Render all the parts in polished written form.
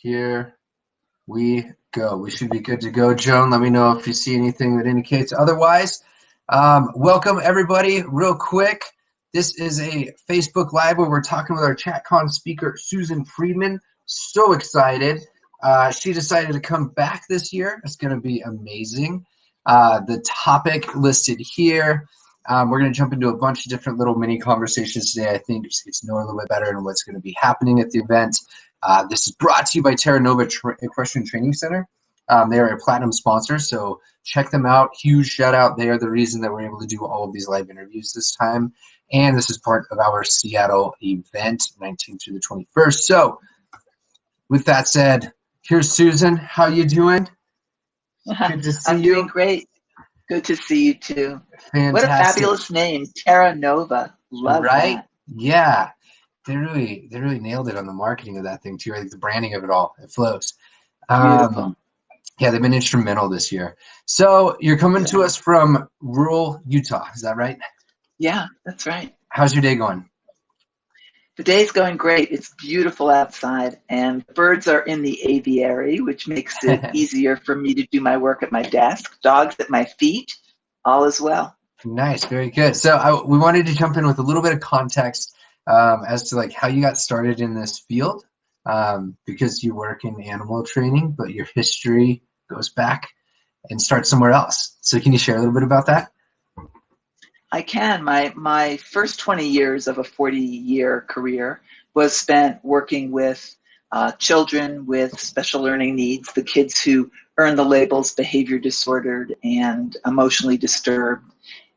Here we go. We should be good to go. Joan, let me know if you see anything that indicates otherwise. Welcome, everybody. Real quick, this is a Facebook Live where we're talking with our CHATTcon speaker, Susan Friedman. So excited. She decided to come back this year. It's going to be amazing. The topic listed here. We're going to jump into a bunch of different little mini conversations today. I think just get to know a little bit better and what's going to be happening at the event. This is brought to you by Terra Nova Equestrian Training Center. They are a platinum sponsor, so check them out. Huge shout out. They are the reason that we're able to do all of these live interviews this time. And this is part of our Seattle event, 19th through the 21st. So with that said, here's Susan. How you doing? Good to see you. I'm doing great. Good to see you too. Fantastic. What a fabulous name, Terra Nova. Love right? That. Yeah. They really nailed it on the marketing of that thing too. I think the branding of it all, it flows. Beautiful. Yeah, they've been instrumental this year. So you're coming to us from rural Utah, is that right? Yeah, that's right. How's your day going? The day's going great. It's beautiful outside, and birds are in the aviary, which makes it easier for me to do my work at my desk. Dogs at my feet, all is well. Nice, very good. So we wanted to jump in with a little bit of context as to like how you got started in this field, because you work in animal training, but your history goes back and starts somewhere else. So can you share a little bit about that? I can. My first 20 years of a 40-year career was spent working with children with special learning needs, the kids who earn the labels behavior disordered and emotionally disturbed,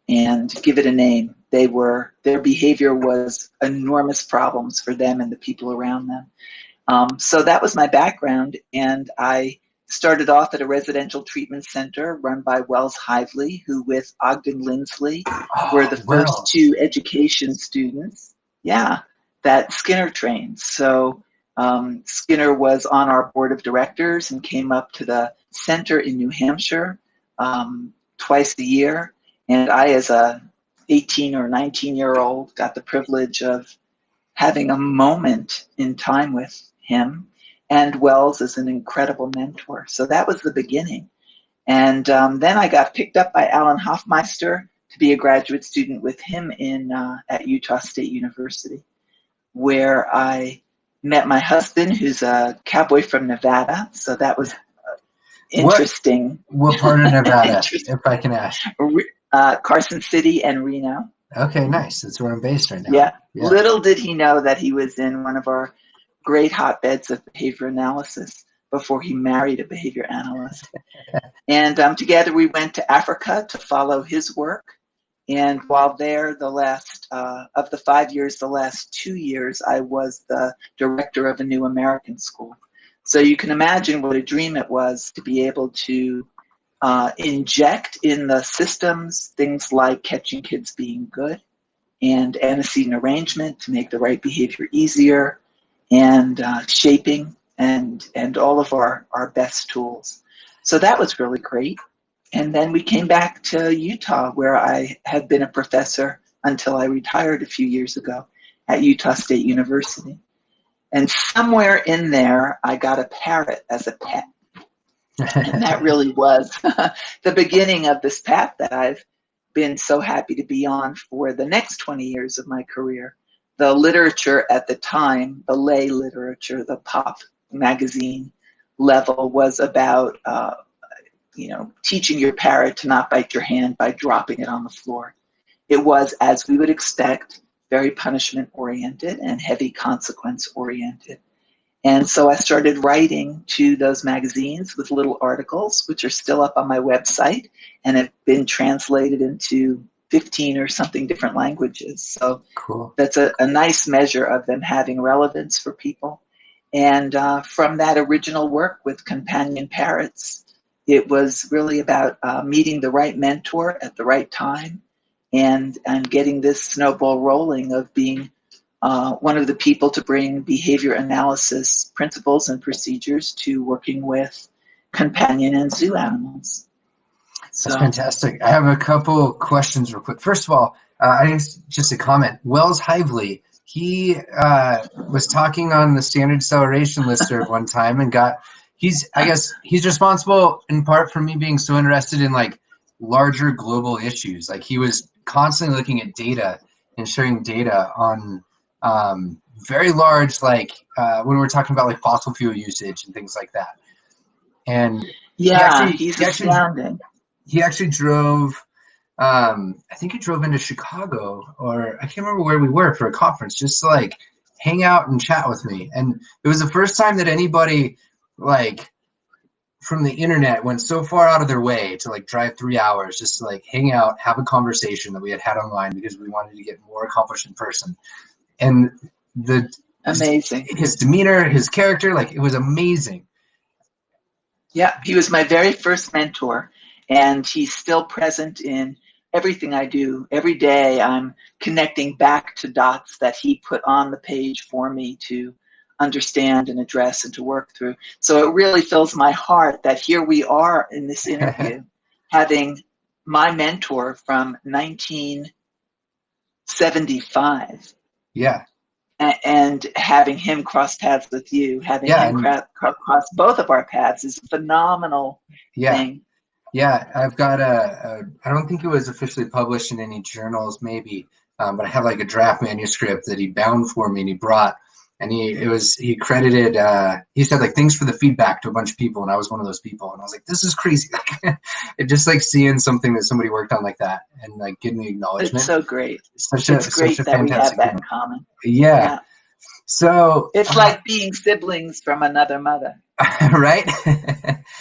and give it a name. Their behavior was enormous problems for them and the people around them. So that was my background, and I started off at a residential treatment center run by Wells Hively, who with Ogden Lindsley were the first two education students, that Skinner trained. So Skinner was on our board of directors and came up to the center in New Hampshire twice a year. And I, as a 18 or 19-year-old, got the privilege of having a moment in time with him. And Wells is an incredible mentor. So that was the beginning. And then I got picked up by Alan Hoffmeister to be a graduate student with him at Utah State University, where I met my husband, who's a cowboy from Nevada. So that was interesting. What part of Nevada, if I can ask? Carson City and Reno. Okay, nice. That's where I'm based right now. Yeah. Little did he know that he was in one of our great hotbeds of behavior analysis before he married a behavior analyst. And together we went to Africa to follow his work. And while there, the last of the 5 years, the last 2 years, I was the director of a new American school. So you can imagine what a dream it was to be able to inject in the systems things like catching kids being good and antecedent arrangement to make the right behavior easier, and shaping and all of our best tools. So that was really great. And then we came back to Utah, where I had been a professor until I retired a few years ago at Utah State University. And somewhere in there, I got a parrot as a pet. And that really was the beginning of this path that I've been so happy to be on for the next 20 years of my career. The literature at the time, the lay literature, the pop magazine level, was about teaching your parrot to not bite your hand by dropping it on the floor. It was, as we would expect, very punishment-oriented and heavy consequence-oriented. And so I started writing to those magazines with little articles, which are still up on my website and have been translated into 15 or something different languages. So cool. That's a nice measure of them having relevance for people. And from that original work with companion parrots, it was really about meeting the right mentor at the right time and getting this snowball rolling of being one of the people to bring behavior analysis principles and procedures to working with companion and zoo animals. That's fantastic. I have a couple questions real quick. First of all, I think just a comment. Wells Hively, he was talking on the standard acceleration listserv one time and I guess he's responsible in part for me being so interested in like larger global issues. Like he was constantly looking at data and sharing data on very large, like when we're talking about like fossil fuel usage and things like that. And Yeah, he's astounding. He actually drove, I think he drove into Chicago, or I can't remember where we were for a conference, just to like hang out and chat with me. And it was the first time that anybody like from the internet went so far out of their way to like drive 3 hours just to like hang out, have a conversation that we had online because we wanted to get more accomplished in person. And amazing, his demeanor, his character, like it was amazing. Yeah, he was my very first mentor, and he's still present in everything I do. Every day I'm connecting back to dots that he put on the page for me to understand and address and to work through. So it really fills my heart that here we are in this interview having my mentor from 1975. Yeah. And having him cross paths with you, having him cross both of our paths is a phenomenal thing. Yeah, I've got I don't think it was officially published in any journals, maybe, but I have like a draft manuscript that he bound for me and he brought, and he credited, he said like, thanks for the feedback to a bunch of people, and I was one of those people, and I was like, this is crazy. It just like seeing something that somebody worked on like that and like getting the acknowledgement. It's so great. It's great that we have that in common. Yeah. So it's like being siblings from another mother. Right?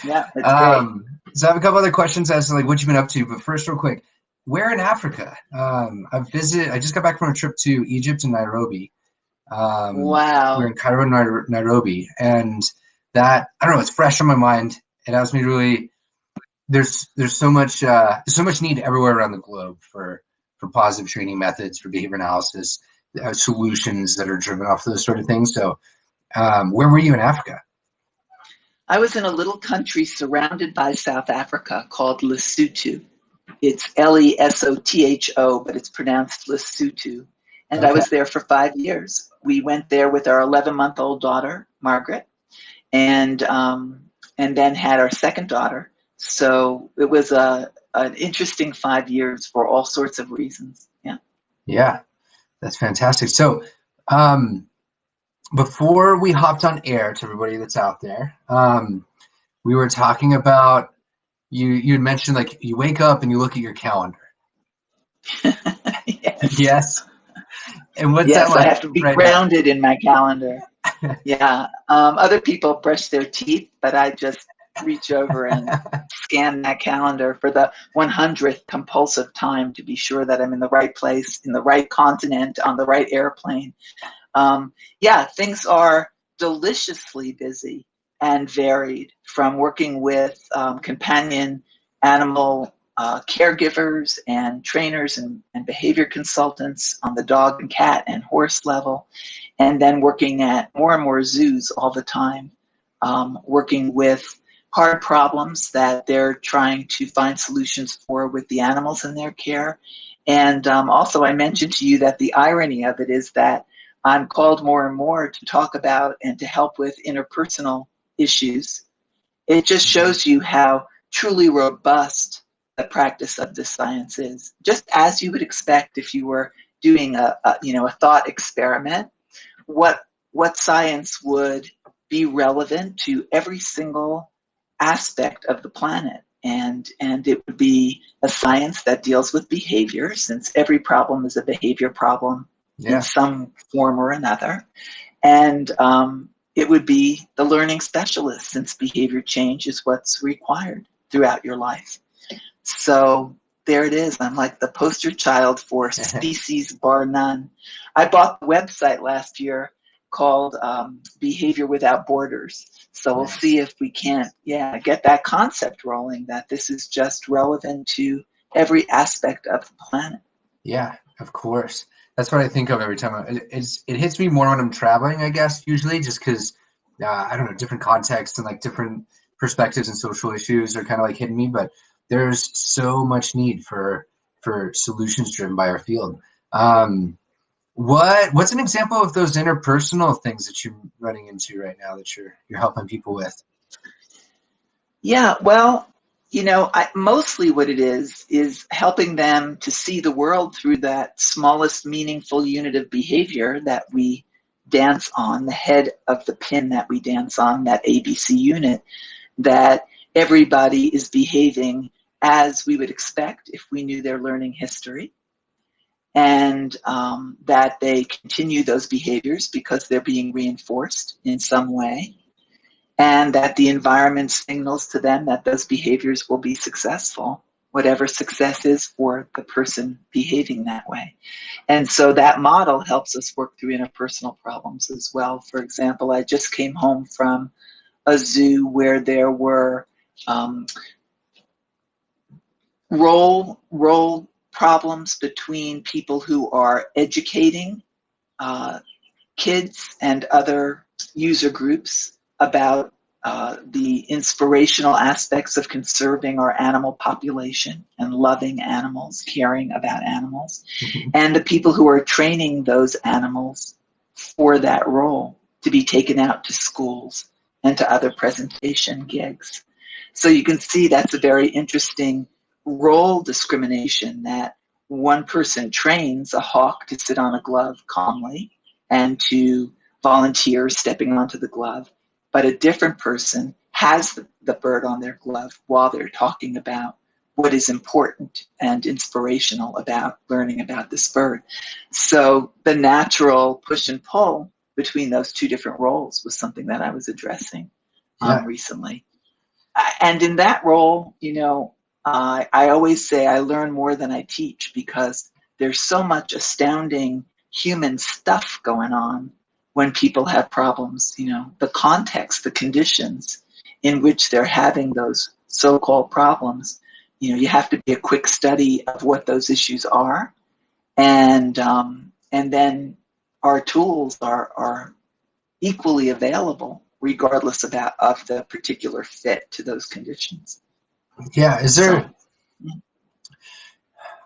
Yeah, it's great. So I have a couple other questions as to like what you've been up to, but first, real quick, where in Africa? I just got back from a trip to Egypt and Nairobi. Wow. We're in Cairo, Nairobi, and that, I don't know, it's fresh on my mind. It has me really. There's so much need everywhere around the globe for positive training methods, for behavior analysis, solutions that are driven off those sort of things. So, where were you in Africa? I was in a little country surrounded by South Africa called Lesotho. It's Lesotho, but it's pronounced Lesotho. And okay. I was there for 5 years. We went there with our 11-month-old daughter, Margaret, and then had our second daughter. So it was an interesting 5 years for all sorts of reasons. Yeah. Yeah, that's fantastic. So, before we hopped on air, to everybody that's out there, we were talking about you had mentioned like you wake up and you look at your calendar. Yes. Yes. And what's that like? I have to be grounded in my calendar. Yeah. Other people brush their teeth, but I just reach over and scan that calendar for the 100th compulsive time to be sure that I'm in the right place, in the right continent, on the right airplane. Things are deliciously busy and varied, from working with companion animal caregivers and trainers and behavior consultants on the dog and cat and horse level, and then working at more and more zoos all the time, working with hard problems that they're trying to find solutions for with the animals in their care. And also I mentioned to you that the irony of it is that I'm called more and more to talk about and to help with interpersonal issues. It just shows you how truly robust the practice of this science is. Just as you would expect if you were doing a thought experiment, what science would be relevant to every single aspect of the planet. And it would be a science that deals with behavior, since every problem is a behavior problem in some form or another. And it would be the learning specialist, since behavior change is what's required throughout your life. So there it is. I'm like the poster child for species bar none. I bought the website last year called Behavior Without Borders. So we'll see if we can't, get that concept rolling, that this is just relevant to every aspect of the planet. Yeah, of course. That's what I think of every time. It hits me more when I'm traveling, I guess, usually, just because, I don't know, different contexts and like different perspectives and social issues are kind of like hitting me. But there's so much need for solutions driven by our field. What's an example of those interpersonal things that you're running into right now that you're helping people with? Yeah, well, mostly what it is helping them to see the world through that smallest meaningful unit of behavior that we dance on, the head of the pin that we dance on, that ABC unit, that everybody is behaving as we would expect if we knew their learning history, and that they continue those behaviors because they're being reinforced in some way, and that the environment signals to them that those behaviors will be successful, whatever success is for the person behaving that way. And so that model helps us work through interpersonal problems as well. For example, I just came home from a zoo where there were um, role problems between people who are educating uh, kids and other user groups about the inspirational aspects of conserving our animal population and loving animals, caring about animals, and the people who are training those animals for that role to be taken out to schools and to other presentation gigs. So you can see that's a very interesting role discrimination, that one person trains a hawk to sit on a glove calmly and to volunteer stepping onto the glove, but a different person has the bird on their glove while they're talking about what is important and inspirational about learning about this bird. So the natural push and pull between those two different roles was something that I was addressing recently. And in that role, I always say I learn more than I teach, because there's so much astounding human stuff going on when people have problems. The context, the conditions in which they're having those so-called problems. You have to be a quick study of what those issues are, and then our tools are equally available regardless of the particular fit to those conditions. Yeah, is there, So,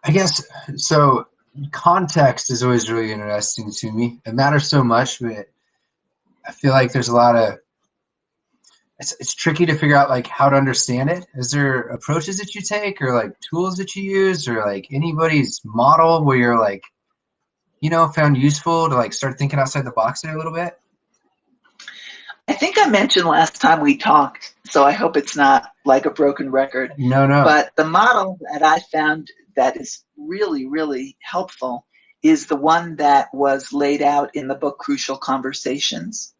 I guess, so context is always really interesting to me. It matters so much, but I feel like there's a lot of, it's tricky to figure out like how to understand it. Is there approaches that you take, or like tools that you use, or like anybody's model where you're like, found useful to like start thinking outside the box there a little bit? I think I mentioned last time we talked, so I hope it's not like a broken record, No, no. but the model that I found that is really, really helpful is the one that was laid out in the book Crucial Conversations.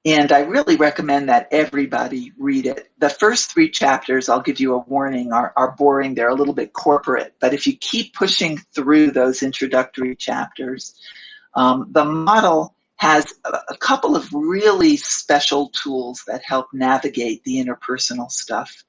And I really recommend that everybody read it. The first 3 chapters, I'll give you a warning, are boring. They're a little bit corporate. But if you keep pushing through those introductory chapters, the model has a couple of really special tools that help navigate the interpersonal stuff.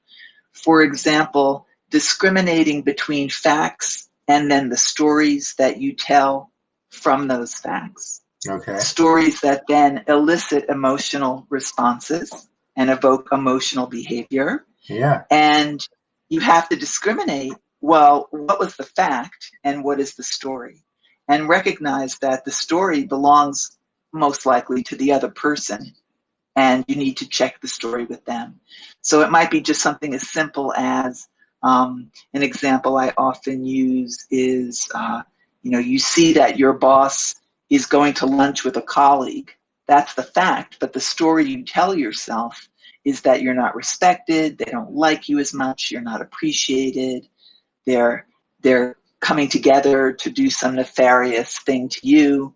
For example, discriminating between facts and then the stories that you tell from those facts. Okay. Stories that then elicit emotional responses and evoke emotional behavior. Yeah. And you have to discriminate, well, what was the fact and what is the story? And recognize that the story belongs most likely to the other person, and you need to check the story with them. So it might be just something as simple as an example I often use is, you see that your boss is going to lunch with a colleague. That's the fact, but the story you tell yourself is that you're not respected, they don't like you as much, you're not appreciated, they're coming together to do some nefarious thing to you.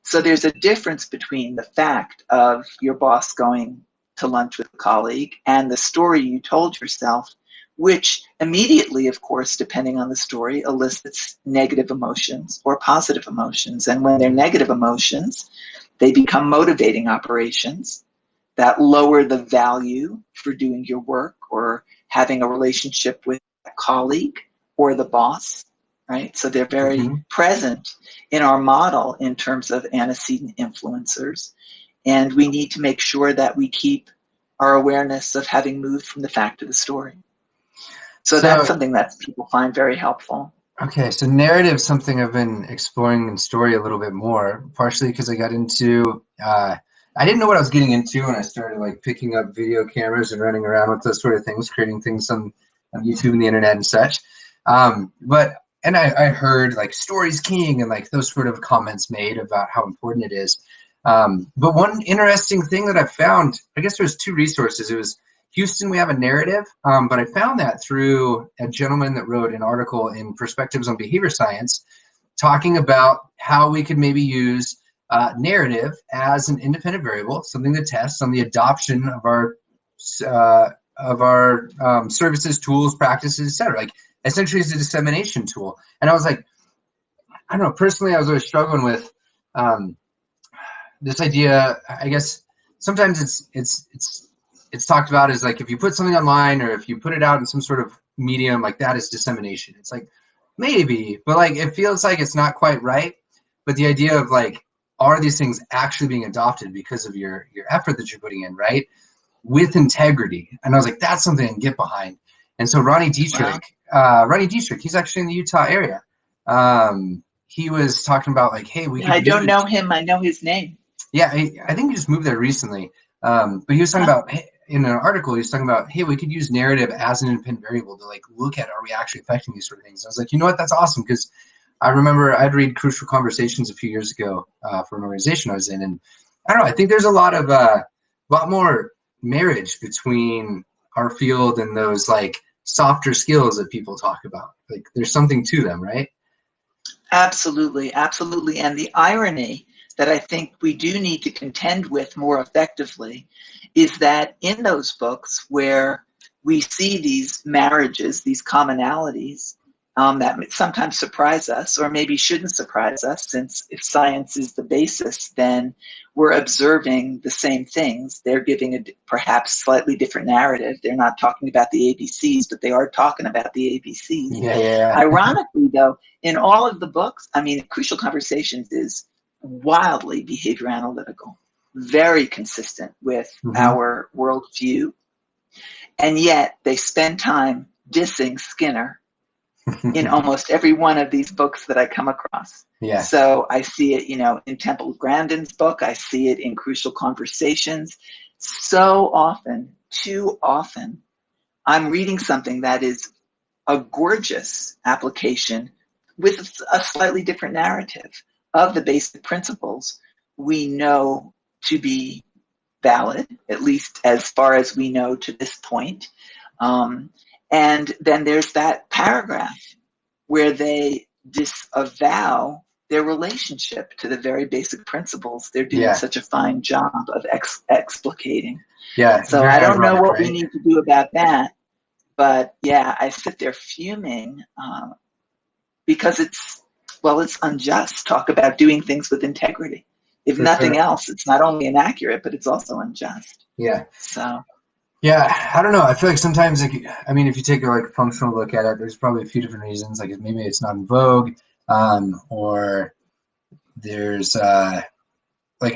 So there's a difference between the fact of your boss going to lunch with a colleague and the story you told yourself, which immediately, of course, depending on the story, elicits negative emotions or positive emotions. And when they're negative emotions, they become motivating operations that lower the value for doing your work or having a relationship with a colleague or the boss, right? So they're very present in our model in terms of antecedent influencers. And we need to make sure that we keep our awareness of having moved from the fact to the story. So that's something that people find very helpful. Okay, so narrative is something I've been exploring in story a little bit more, partially because I got into, I didn't know what I was getting into when I started like picking up video cameras and running around with those sort of things, creating things on YouTube and the internet and such. And I heard like story's king and like those sort of comments made about how important it is. But one interesting thing that I found, I guess there's two resources. It was Houston, we have a narrative, but I found that through a gentleman that wrote an article in Perspectives on Behavior Science talking about how we could maybe use narrative as an independent variable, something to test on the adoption of our services, tools, practices, etc. Like essentially it's a dissemination tool. And I was like, I don't know, personally, I was always struggling with this idea. I guess sometimes it's talked about as like if you put something online or if you put it out in some sort of medium, like that is dissemination. It's like maybe, but like it feels like it's not quite right. But the idea of like, are these things actually being adopted because of your effort that you're putting in, right? With integrity. And I was like, that's something I can get behind. And so Ronnie Dietrich, he's actually in the Utah area. He was talking about like, hey, we could I don't use, know him. I know his name. yeah, I think he just moved there recently. But he was talking about, in an article, he was talking about, hey, we could use narrative as an independent variable to like look at, are we actually affecting these sort of things? And I was like, you know what, that's awesome, because I remember I'd read Crucial Conversations a few years ago for an organization I was in, and I don't know, I think there's a lot more marriage between our field and those like softer skills that people talk about. Like there's something to them, right? Absolutely, absolutely. And the irony that I think we do need to contend with more effectively is that in those books where we see these marriages, these commonalities, that sometimes surprise us or maybe shouldn't surprise us, since if science is the basis, then we're observing the same things. They're giving a perhaps slightly different narrative. They're not talking about the ABCs, but they are talking about the ABCs. Yeah. Ironically, though, in all of the books, I mean, Crucial Conversations is wildly behavior analytical, very consistent with our worldview, and yet they spend time dissing Skinner in almost every one of these books that I come across. Yeah. So I see it, in Temple Grandin's book. I see it in Crucial Conversations. So often, too often, I'm reading something that is a gorgeous application with a slightly different narrative of the basic principles we know to be valid, at least as far as we know to this point. And then there's that paragraph where they disavow their relationship to the very basic principles they're doing such a fine job of explicating. Yeah. So I don't know what we need to do about that. But yeah, I sit there fuming because it's unjust. Talk about doing things with integrity. If nothing else, it's not only inaccurate, but it's also unjust. Yeah. So. Yeah, I don't know. I feel like sometimes, if you take a functional look at it, there's probably a few different reasons. Like maybe it's not in vogue, or there's I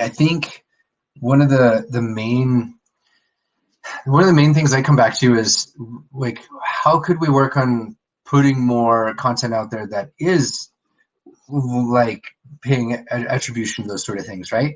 think one of the main things I come back to is like, how could we work on putting more content out there that is like paying attribution to those sort of things, right?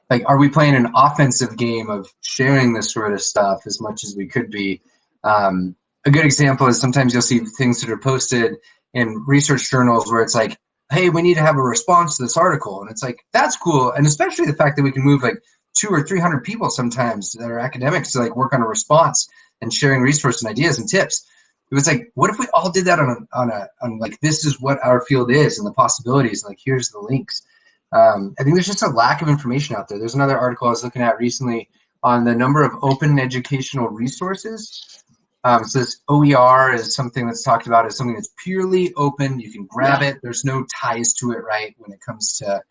Like, are we playing an offensive game of sharing this sort of stuff as much as we could be? A good example is sometimes you'll see things that are posted in research journals where it's like, hey, we need to have a response to this article. And it's like, that's cool. And especially the fact that we can move like 200 or 300 people sometimes that are academics to like work on a response and sharing resources and ideas and tips. It was like, what if we all did that on like, this is what our field is and the possibilities, and like, here's the links. I think there's just a lack of information out there. There's another article I was looking at recently on the number of open educational resources. So this OER is something that's talked about as something that's purely open. You can grab it. There's no ties to it, right, when it comes to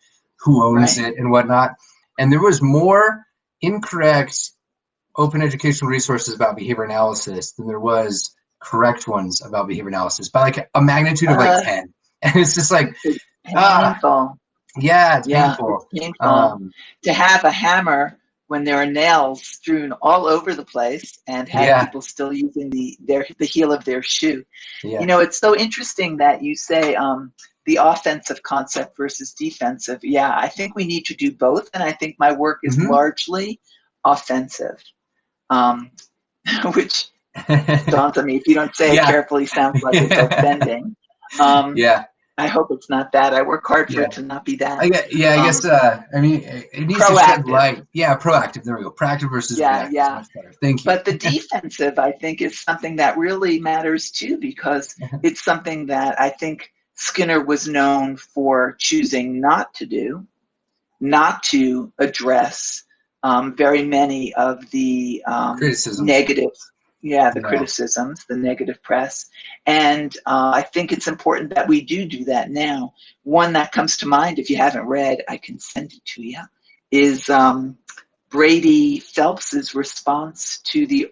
who owns it and whatnot. And there was more incorrect open educational resources about behavior analysis than there was correct ones about behavior analysis, by like a magnitude of like 10. And it's just like, painful. Yeah, it's painful. It's painful to have a hammer when there are nails strewn all over the place and had Yeah. people still using the heel of their shoe. Yeah. You know, it's so interesting that you say the offensive concept versus defensive. Yeah, I think we need to do both, and I think my work is largely offensive, which dawns on me. If you don't say it Yeah. carefully, sounds like it's offending. Yeah. I hope it's not that. I work hard for Yeah. it to not be that. I guess, I mean, it needs to shed Proactive. light. Yeah, proactive. There we go. Proactive versus Yeah, reactive is yeah. much better. Thank you. But the defensive, I think, is something that really matters too, because it's something that I think Skinner was known for choosing not to do, not to address very many of the Criticisms. negative, the Yeah. criticisms, the negative press. And I think it's important that we do that now. One that comes to mind, if you haven't read, I can send it to you, is Brady Phelps's response to the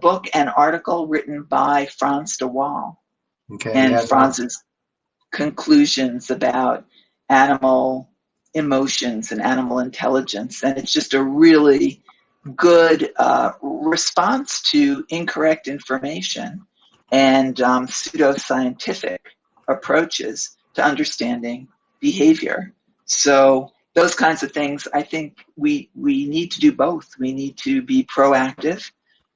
book and article written by Franz de Waal, Okay. and Yeah. No. Franz's conclusions about animal emotions and animal intelligence. And it's just a really good response to incorrect information and pseudoscientific approaches to understanding behavior. So those kinds of things, I think we need to do both. We need to be proactive,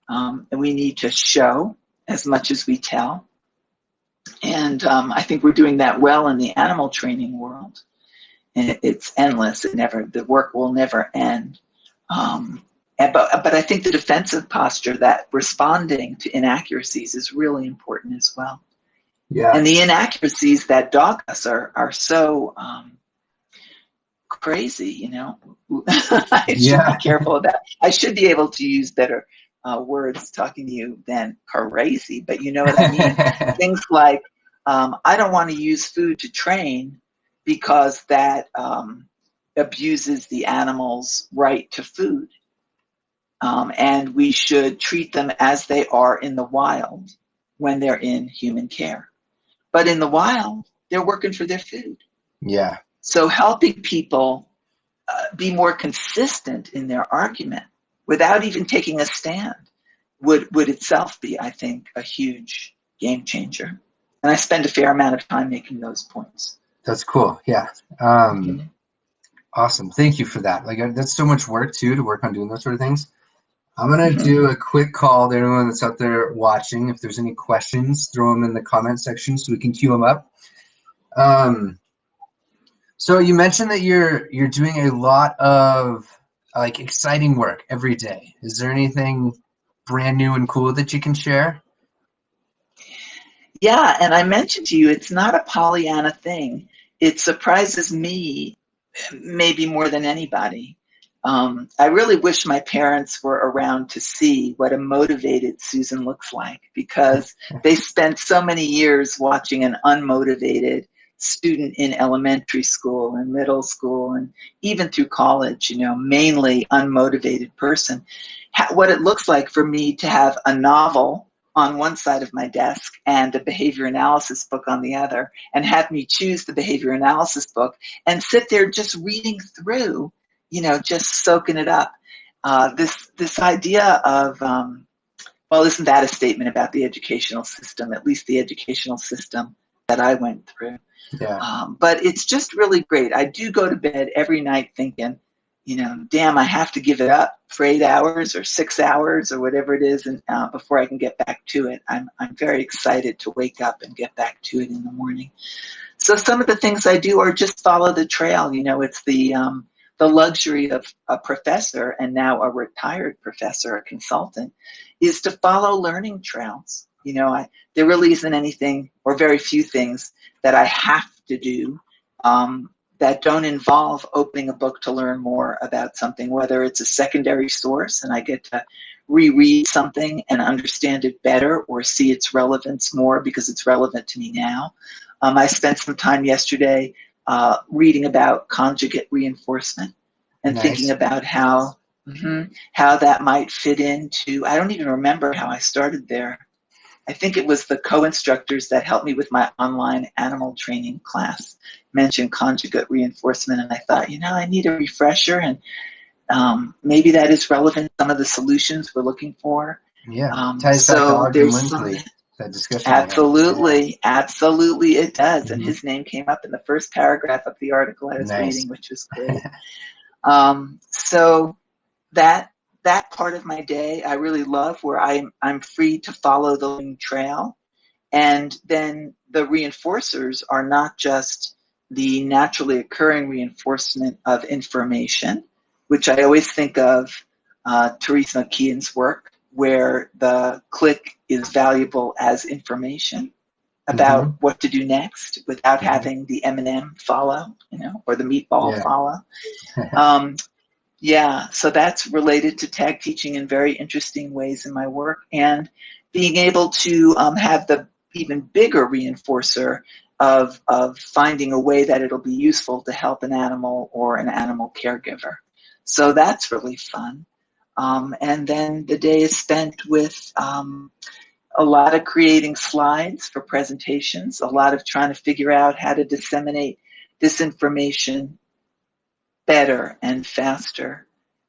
and we need to show as much as we tell. And I think we're doing that well in the animal training world. And it's endless. The work will never end. But I think the defensive posture, that responding to inaccuracies, is really important as well. Yeah. And the inaccuracies that dog us are so crazy, you know. I should be careful about. I should be able to use better words talking to you than crazy, but you know what I mean. Things like, I don't want to use food to train because that abuses the animal's right to food. And we should treat them as they are in the wild when they're in human care. But in the wild, they're working for their food. Yeah. So helping people be more consistent in their argument without even taking a stand would itself be, I think, a huge game changer. And I spend a fair amount of time making those points. That's cool. Yeah. Awesome. Thank you for that. Like, that's so much work too, to work on doing those sort of things. I'm going to do a quick call to anyone that's out there watching. If there's any questions, throw them in the comment section so we can queue them up. So you mentioned that you're doing a lot of like exciting work every day. Is there anything brand new and cool that you can share? Yeah, and I mentioned to you, it's not a Pollyanna thing. It surprises me maybe more than anybody. I really wish my parents were around to see what a motivated Susan looks like, because they spent so many years watching an unmotivated student in elementary school and middle school and even through college, you know, mainly unmotivated person. What it looks like for me to have a novel on one side of my desk and a behavior analysis book on the other, and have me choose the behavior analysis book and sit there just reading through, you know, just soaking it up. This idea of, well, isn't that a statement about the educational system, at least the educational system that I went through? Yeah. But it's just really great. I do go to bed every night thinking, you know, damn, I have to give it up for 8 hours or 6 hours or whatever it is, and before I can get back to it. I'm very excited to wake up and get back to it in the morning. So some of the things I do are just follow the trail. You know, it's the luxury of a professor, and now a retired professor, a consultant, is to follow learning trails. You know, there really isn't anything, or very few things, that I have to do that don't involve opening a book to learn more about something, whether it's a secondary source and I get to reread something and understand it better, or see its relevance more because it's relevant to me now. I spent some time yesterday reading about conjugate reinforcement and thinking Nice. about how that might fit into, I don't even remember how I started there. I think it was the co-instructors that helped me with my online animal training class mentioned conjugate reinforcement, and I thought, you know, I need a refresher. And maybe that is relevant to some of the solutions we're looking for. Yeah, ties back to So Ogden there's some Lindsley, that discussion we had. absolutely, absolutely it does. And Mm-hmm. his name came up in the first paragraph of the article I was Nice. reading, which was great. So that part of my day I really love, where I'm free to follow the learning trail. And then the reinforcers are not just the naturally occurring reinforcement of information, which I always think of Teresa McKeon's work, where the click is valuable as information about Mm-hmm. what to do next without Mm-hmm. having the M&M follow, or the meatball Yeah. follow. Yeah, so that's related to tag teaching in very interesting ways in my work, and being able to have the even bigger reinforcer of finding a way that it'll be useful to help an animal or an animal caregiver. So that's really fun. And then the day is spent with a lot of creating slides for presentations, a lot of trying to figure out how to disseminate this information better and faster,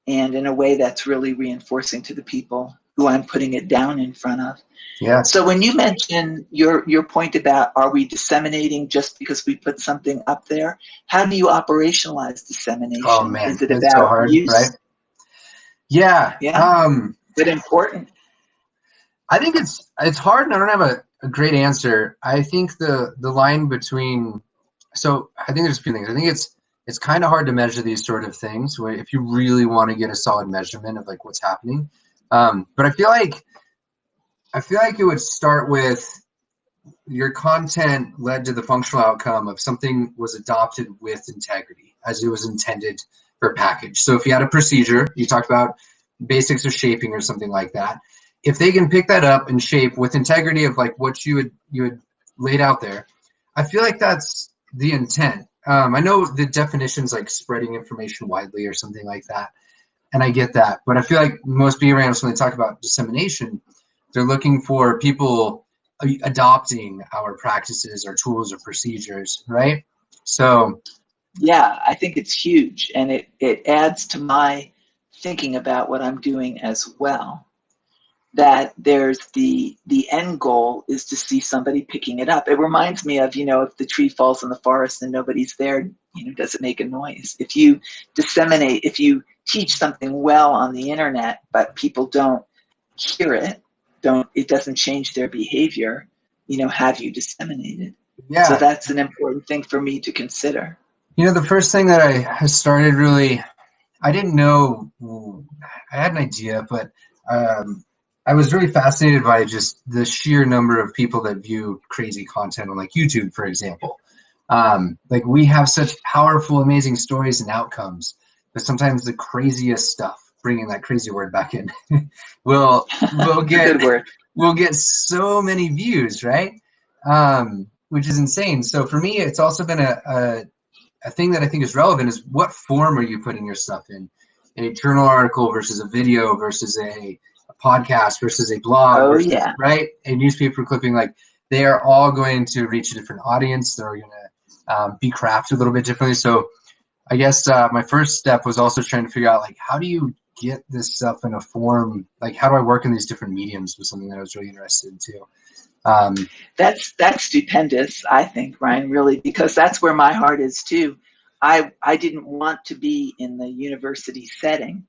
and in a way that's really reinforcing to the people who I'm putting it down in front of. Yeah. So when you mention your point about, are we disseminating just because we put something up there? How do you operationalize dissemination? Oh man, Is it it's so about hard, right? use? Yeah. Yeah. Is it important? I think it's hard, and I don't have a great answer. I think the line between, so I think there's a few things. I think it's kind of hard to measure these sort of things where if you really want to get a solid measurement of like what's happening. But I feel like it would start with your content led to the functional outcome of something was adopted with integrity as it was intended for a package. So if you had a procedure, you talked about basics of shaping or something like that. If they can pick that up and shape with integrity of like what you had laid out there, I feel like that's the intent. I know the definition's like spreading information widely or something like that, and I get that. But I feel like most BRAMs, when they talk about dissemination, they're looking for people adopting our practices or tools or procedures, right? So Yeah, I think it's huge, and it adds to my thinking about what I'm doing as well. That there's the end goal is to see somebody picking it up. It reminds me of, if the tree falls in the forest and nobody's there, does it make a noise? If you disseminate, if you teach something well on the internet, but people don't hear it, it doesn't change their behavior, have you disseminated? So yeah, that's an important thing for me to consider. the first thing that I started really, I didn't know, I had an idea, but I was really fascinated by just the sheer number of people that view crazy content on like YouTube, for example. Like we have such powerful, amazing stories and outcomes, but sometimes the craziest stuff, bringing that crazy word back in, will It's a good word. so many views, right? Which is insane. So for me, it's also been a thing that I think is relevant is what form are you putting your stuff in? A journal article versus a video versus a podcast versus a blog Oh, versus, yeah. right? A newspaper clipping, like they are all going to reach a different audience. They're going to be crafted a little bit differently. So I guess my first step was also trying to figure out like, how do you get this stuff in a form? Like, how do I work in these different mediums was something that I was really interested in too. That's stupendous, I think, Ryan, really, because that's where my heart is too. I didn't want to be in the university setting,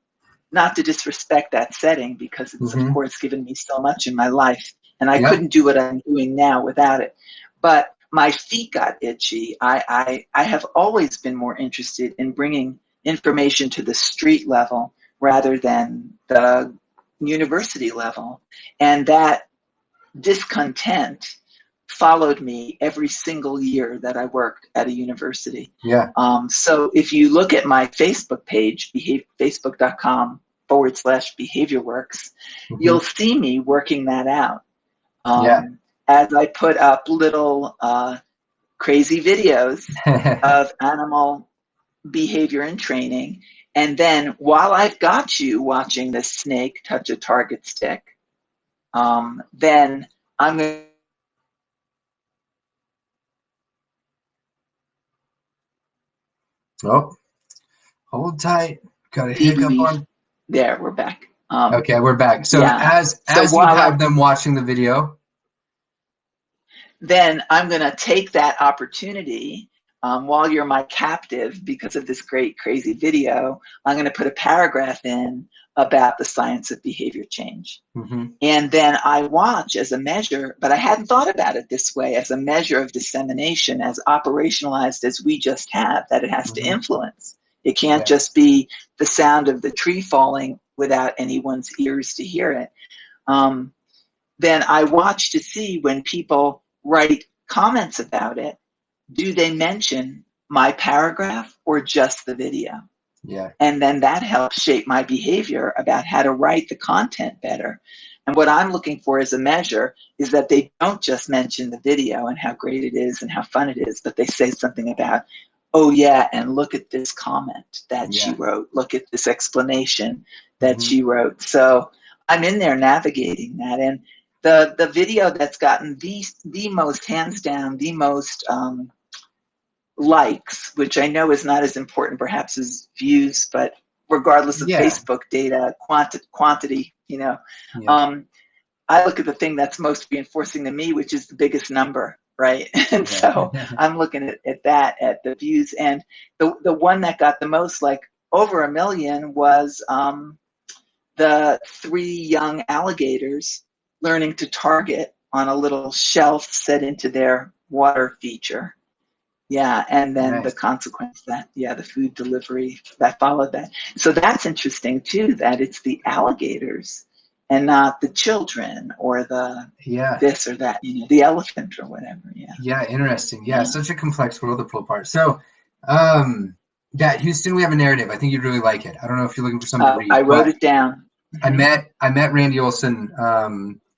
not to disrespect that setting, because it's of course given me so much in my life, and I couldn't do what I'm doing now without it. But my feet got itchy. I have always been more interested in bringing information to the street level rather than the university level, and that discontent followed me every single year that I worked at a university. Yeah. So if you look at my Facebook page, facebook.com/behaviorworks, you'll see me working that out. As I put up little crazy videos of animal behavior and training. And then while I've got you watching this snake touch a target stick, then I'm going to Oh, hold tight. got a hiccup debrief. on. There, we're back. Okay, we're back. So Yeah. So as you while have them watching the video, then I'm going to take that opportunity while you're my captive because of this great, crazy video. I'm going to put a paragraph in about the science of behavior change. mm-hmm. And then I watch as a measure, but I hadn't thought about it this way, as a measure of dissemination, as operationalized as we just have, that it has to Mm-hmm. influence. It can't just be the sound of the tree falling without anyone's ears to hear it. Then I watch to see when people write comments about it, do they mention my paragraph or just the video? Yeah. And then that helps shape my behavior about how to write the content better. And what I'm looking for as a measure is that they don't just mention the video and how great it is and how fun it is, but they say something about, oh yeah, and look at this comment that she wrote. Look at this explanation that she wrote. So I'm in there navigating that. And the video that's gotten the most, hands down, the most likes, which I know is not as important perhaps as views, but regardless of Facebook data, quantity, you know, I look at the thing that's most reinforcing to me, which is the biggest number, right? And so I'm looking at that, at the views. And the one that got the most, like over 1 million, was the 3 young alligators learning to target on a little shelf set into their water feature. Yeah, and then the consequence that, the food delivery that followed that. So that's interesting too, that it's the alligators and not the children or the this or that, you know, the elephant or whatever. Yeah, interesting. Yeah, such a complex world to pull apart. So, Houston, we have a narrative. I think you'd really like it. I don't know if you're looking for something to read. I wrote it down. I met Randy Olson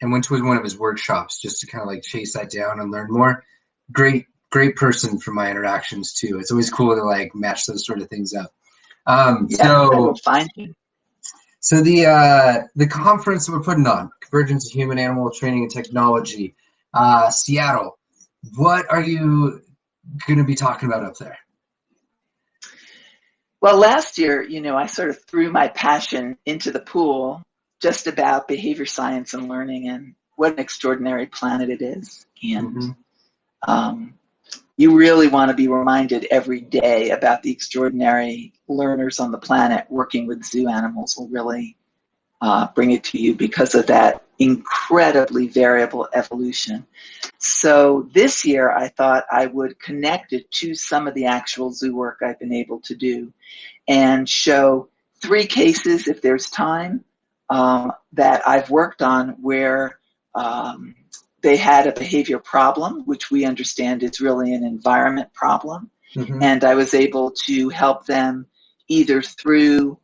and went to one of his workshops just to kind of like chase that down and learn more. Great person from my interactions too. It's always cool to like match those sort of things up. I will find you. So the conference we're putting on, Convergence of Human Animal Training and Technology, Seattle. What are you going to be talking about up there? Well, last year, you know, I sort of threw my passion into the pool just about behavior science and learning and what an extraordinary planet it is. And you really want to be reminded every day about the extraordinary learners on the planet. Working with zoo animals will really bring it to you because of that incredibly variable evolution. So this year I thought I would connect it to some of the actual zoo work I've been able to do and show 3 cases, if there's time, that I've worked on where they had a behavior problem, which we understand is really an environment problem. And I was able to help them either through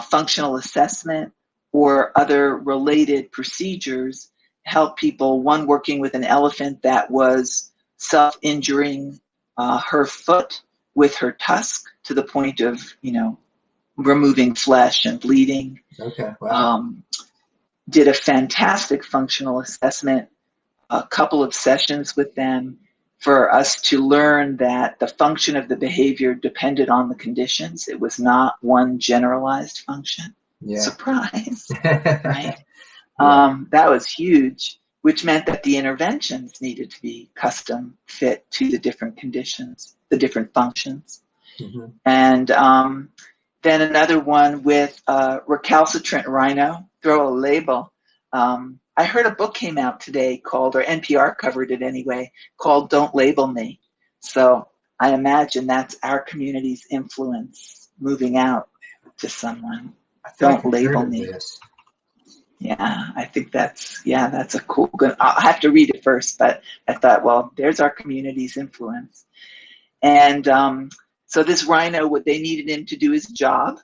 functional assessment or other related procedures, help people, one working with an elephant that was self-injuring her foot with her tusk to the point of, you know, removing flesh and bleeding. Did a fantastic functional assessment, a couple of sessions with them for us to learn that the function of the behavior depended on the conditions. It was not one generalized function. Surprise, right? That was huge, which meant that the interventions needed to be custom fit to the different conditions, the different functions. And then another one with recalcitrant rhino, throw a label. I heard a book came out today called, or NPR covered it anyway, called Don't Label Me. So I imagine that's our community's influence moving out to someone. Don't label me. Yeah, I think that's a cool, good, I'll have to read it first, but I thought, well, there's our community's influence. And so this rhino, what they needed him to do his job,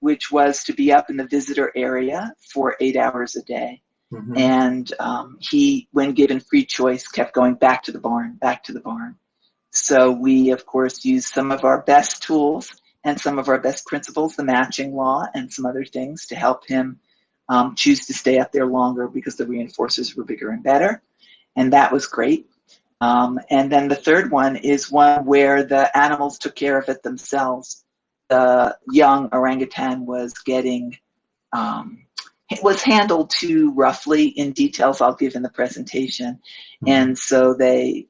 which was to be up in the visitor area for 8 hours a day. And he, when given free choice, kept going back to the barn, back to the barn. So we, of course, used some of our best tools and some of our best principles, the matching law and some other things to help him choose to stay up there longer because the reinforcers were bigger and better. And that was great. And then the third one is one where the animals took care of it themselves. the young orangutan was getting was handled too roughly in details I'll give in the presentation, and so they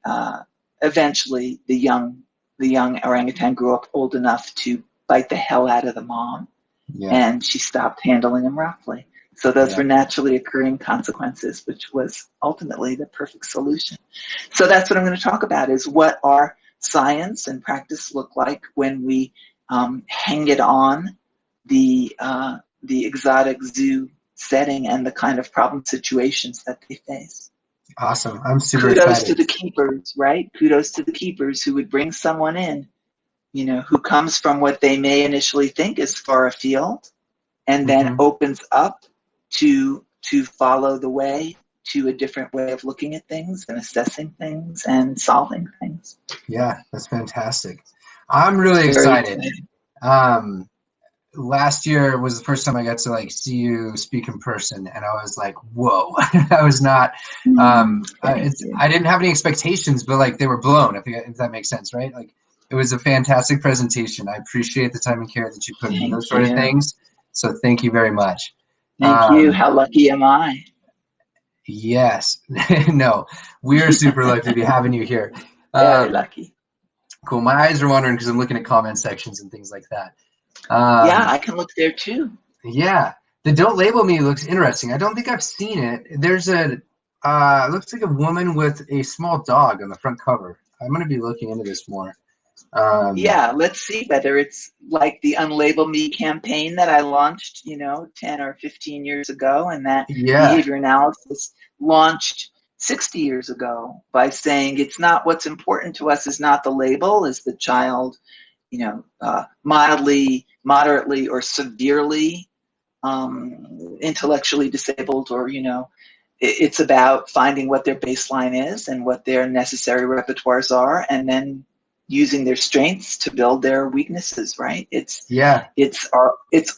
eventually the young orangutan grew up old enough to bite the hell out of the mom, and she stopped handling him roughly. So those were naturally occurring consequences, which was ultimately the perfect solution. So that's what I'm going to talk about, is what our science and practice look like when we hang it on the exotic zoo setting and the kind of problem situations that they face. Awesome. I'm super excited. Kudos to the keepers, right? Kudos to the keepers who would bring someone in, you know, who comes from what they may initially think is far afield, and then opens up to follow the way to a different way of looking at things and assessing things and solving things. Yeah, that's fantastic. I'm really excited. Last year was the first time I got to like see you speak in person, and I was like, whoa. I was not I didn't have any expectations, but like they were blown, if that makes sense, right? Like it was a fantastic presentation. I appreciate the time and care that you put into those sort of things. So thank you very much. Thank you. How lucky am I? Yes. No, we're super lucky to be having you here. Very lucky. Cool. My eyes are wandering because I'm looking at comment sections and things like that. Yeah, I can look there too. Yeah. The Don't Label Me looks interesting. I don't think I've seen it. There's a, looks like a woman with a small dog on the front cover. I'm going to be looking into this more. Yeah, let's see whether it's like the Unlabel Me campaign that I launched, 10 or 15 years ago, and that behavior analysis launched 60 years ago by saying it's not what's important to us is not the label, is the child, mildly, moderately, or severely intellectually disabled, or, it's about finding what their baseline is and what their necessary repertoires are, and then using their strengths to build their weaknesses, right? It's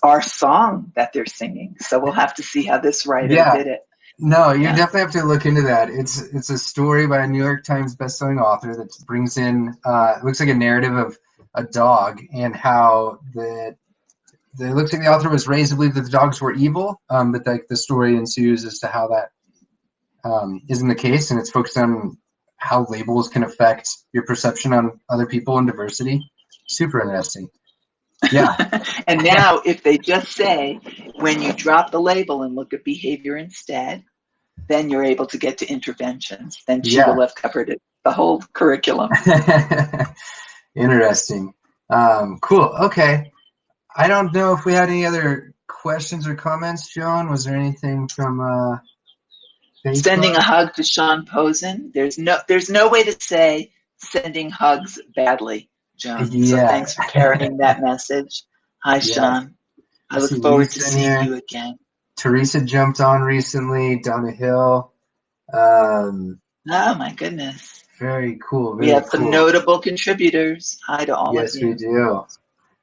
our song that they're singing. So we'll have to see how this writer did it. No, you definitely have to look into that. It's a story by a New York Times bestselling author that brings in it looks like a narrative of a dog, and how it looks like the author was raised to believe that the dogs were evil, but like the story ensues as to how that isn't the case, and it's focused on how labels can affect your perception on other people and diversity. Super interesting. Yeah. And now if they just say, when you drop the label and look at behavior instead, then you're able to get to interventions. Then she will have covered it, the whole curriculum. Interesting. Cool. Okay. I don't know if we had any other questions or comments, Joan. Was there anything from Facebook? Sending a hug to Sean Posen. There's no way to say sending hugs badly, Joan. So thanks for carrying that message. Hi, Sean. I look forward to seeing you again. Teresa jumped on recently. Donna Hill. Oh my goodness. Very cool. We have some notable contributors. Hi to all of you. Yes, we do.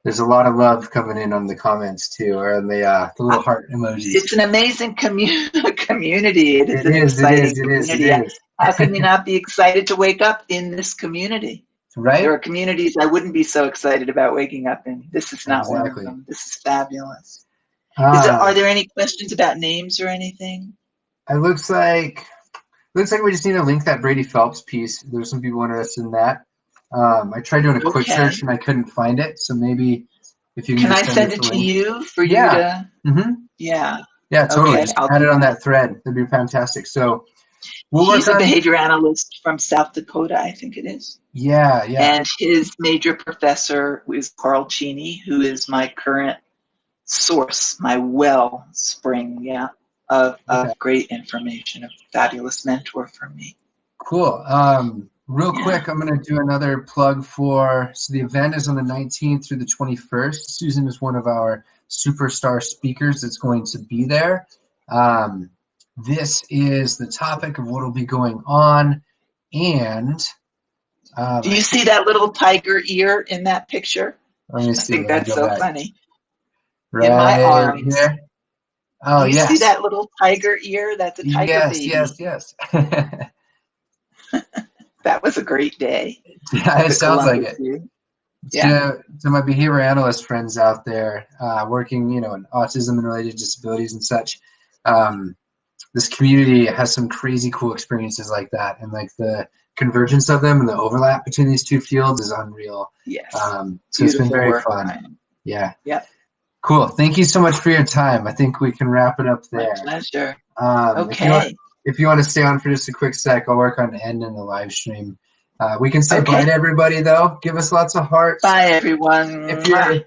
There's a lot of love coming in on the comments too, or on the little heart emojis. It's an amazing community. It is an exciting community. How can you not be excited to wake up in this community? Right. There are communities I wouldn't be so excited about waking up in. This is not one of them. This is fabulous. Are there any questions about names or anything? It looks like we just need to link that Brady Phelps piece. There's some people interested in that. I tried doing a quick search and I couldn't find it. So maybe if you can I send it to you for you to? Yeah, totally. Just add it on that thread. That'd be fantastic. So he's a behavior analyst from South Dakota, I think it is. Yeah. And his major professor is Carl Cheney, who is my current source, my wellspring, of great information, a fabulous mentor for me. Cool. Real quick, I'm going to do another plug so the event is on the 19th through the 21st. Susan is one of our superstar speakers that's going to be there. This is the topic of what will be going on. And do you see that little tiger ear in that picture? Let me see. I think that's so funny. Right in my arms. Here. Oh, you see that little tiger ear? That's a tiger baby. Yes. That was a great day. Yeah, it sounds like it. Yeah. To my behavior analyst friends out there working, in autism and related disabilities and such, this community has some crazy cool experiences like that, and like the convergence of them and the overlap between these two fields is unreal. Yes. So it's been Beautiful very work, fun. Ryan. Yeah. Yep. Cool. Thank you so much for your time. I think we can wrap it up My there. pleasure. If Okay. you want to stay on for just a quick sec, I'll work on ending the live stream. We can say Okay. bye to everybody though. Give us lots of hearts. Bye, everyone. If you're